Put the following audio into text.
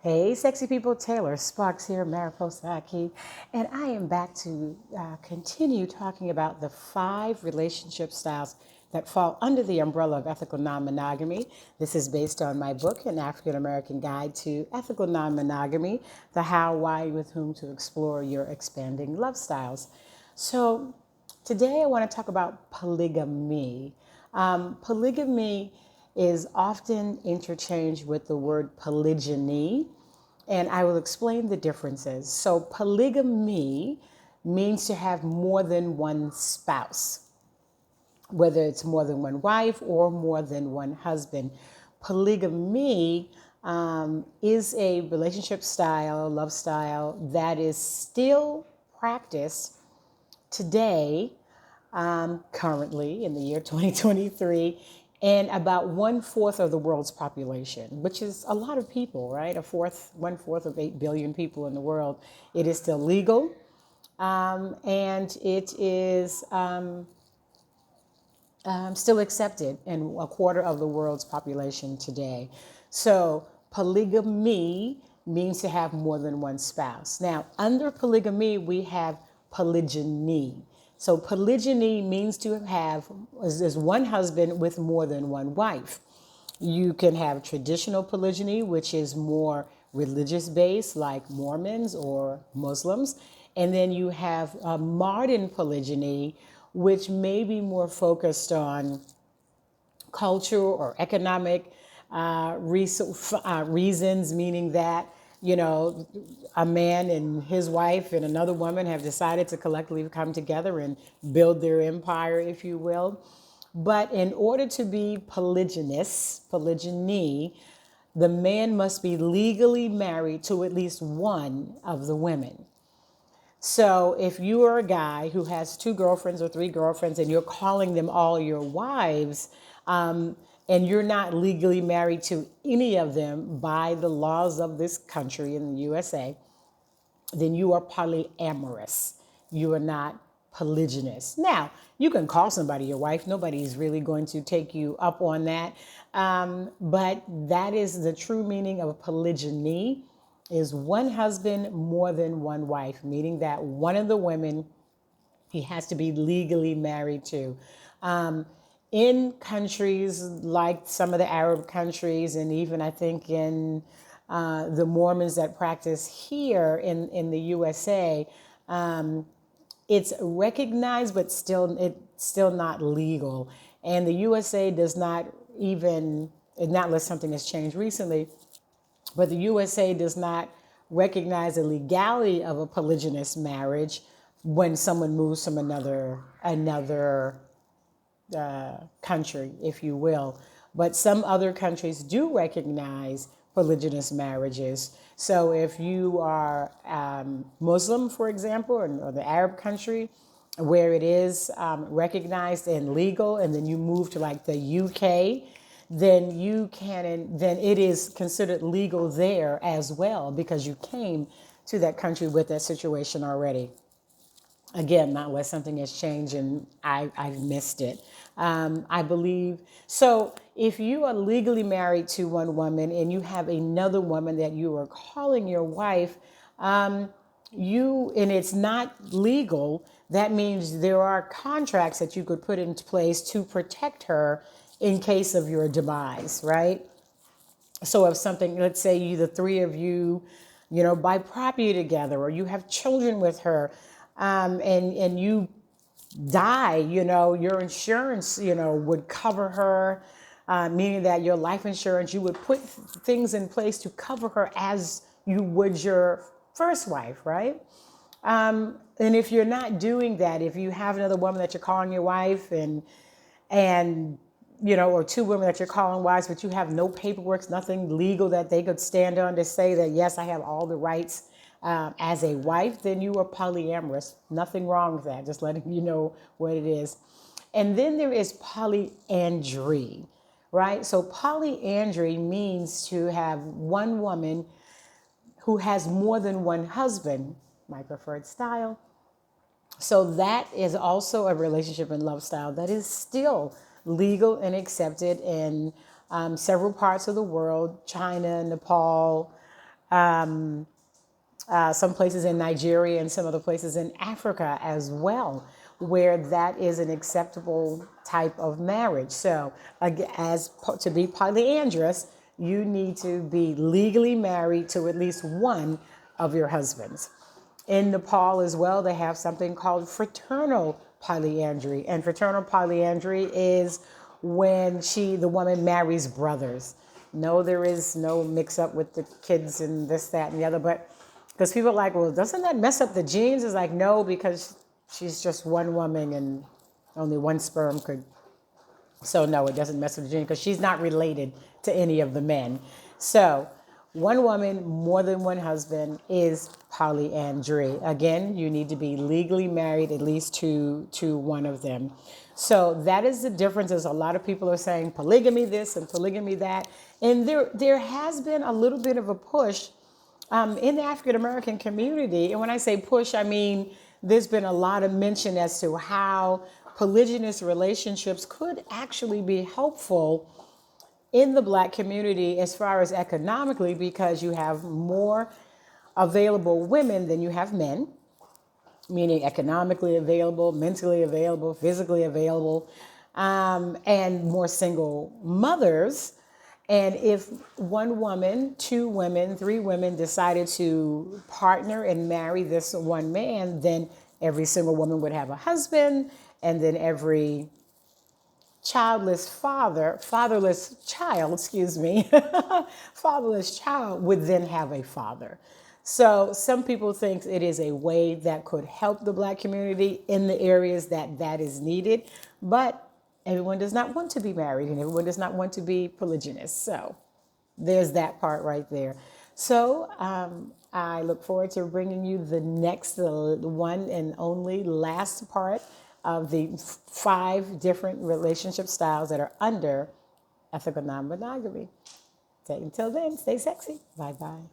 Hey, sexy people, Taylor Sparks here, Mariposa Aki, and I am back to continue talking about the 5 relationship styles that fall under the umbrella of ethical non-monogamy. This is based on my book, An African American Guide to Ethical Non-Monogamy, the how, why, with whom to explore your expanding love styles. So today I want to talk about polygamy. Polygamy is often interchanged with the word polygyny, and I will explain the differences. So, polygamy means to have more than one spouse, whether it's more than one wife or more than one husband. Polygamy is a relationship style, love style that is still practiced today, currently in the year 2023, and about 1/4 of the world's population, which is a lot of people, right? 1/4 of 8 billion people in the world. It is still legal, and it is still accepted in 1/4 of the world's population today. So polygamy means to have more than one spouse. Now, under polygamy, we have polygyny. So polygyny means to have is one husband with more than one wife. You can have traditional polygyny, which is more religious based, like Mormons or Muslims. And then you have modern polygyny, which may be more focused on cultural or economic reasons, meaning that, a man and his wife and another woman have decided to collectively come together and build their empire, if you will. But in order to be polygyny, the man must be legally married to at least one of the women. So if you are a guy who has 2 girlfriends or 3 girlfriends and you're calling them all your wives, and you're not legally married to any of them by the laws of this country in the USA, then you are polyamorous. You are not polygynous. Now, you can call somebody your wife. Nobody's really going to take you up on that. But that is the true meaning of polygyny, is one husband, more than one wife, meaning that one of the women he has to be legally married to. In countries like some of the Arab countries, and even I think in the Mormons that practice here in the USA, it's recognized, but it's still not legal. And the USA does not even, not unless something has changed recently, but the USA does not recognize the legality of a polygynous marriage when someone moves from another country, if you will. But some other countries do recognize polygynous marriages. So if you are Muslim, for example, or the Arab country, where it is recognized and legal, and then you move to like the UK, then then it is considered legal there as well, because you came to that country with that situation already. Again, not unless something has changed and I've missed it. I believe. So if you are legally married to one woman and you have another woman that you are calling your wife, and it's not legal, that means there are contracts that you could put into place to protect her in case of your demise, right? So if something, let's say the 3 of you, buy property together, or you have children with her, and you die, your insurance, would cover her, meaning that your life insurance, you would put things in place to cover her as you would your first wife, right? And if you're not doing that, if you have another woman that you're calling your wife, and or 2 women that you're calling wives, but you have no paperwork, nothing legal that they could stand on to say that, yes, I have all the rights as a wife, then you are polyamorous. Nothing wrong with that. Just letting you know what it is. And then there is polyandry, right? So polyandry means to have one woman who has more than one husband, my preferred style. So that is also a relationship and love style that is still legal and accepted in several parts of the world: China, Nepal, some places in Nigeria and some other places in Africa as well, where that is an acceptable type of marriage. So, to be polyandrous, you need to be legally married to at least one of your husbands. In Nepal as well, they have something called fraternal polyandry, and fraternal polyandry is when the woman marries brothers. No, there is no mix up with the kids and this, that, and the other, but because people are like, well, doesn't that mess up the genes? It's like, no, because she's just one woman and only one sperm could. So no, it doesn't mess with the gene because she's not related to any of the men. So one woman, more than one husband is polyandry. Again, you need to be legally married at least to one of them. So that is the difference. As a lot of people are saying polygamy this and polygamy that. And there has been a little bit of a push in the African American community. And when I say push, I mean there's been a lot of mention as to how polygynous relationships could actually be helpful in the Black community as far as economically, because you have more available women than you have men, meaning economically available, mentally available, physically available, and more single mothers. And if one woman, two women, three women decided to partner and marry this one man, then every single woman would have a husband, and then every fatherless child would then have a father. So some people think it is a way that could help the Black community in the areas that is needed, but everyone does not want to be married and everyone does not want to be polygynous. So there's that part right there. So I look forward to bringing you the next, one and only last part of the 5 different relationship styles that are under ethical non-monogamy. Until then, stay sexy. Bye-bye.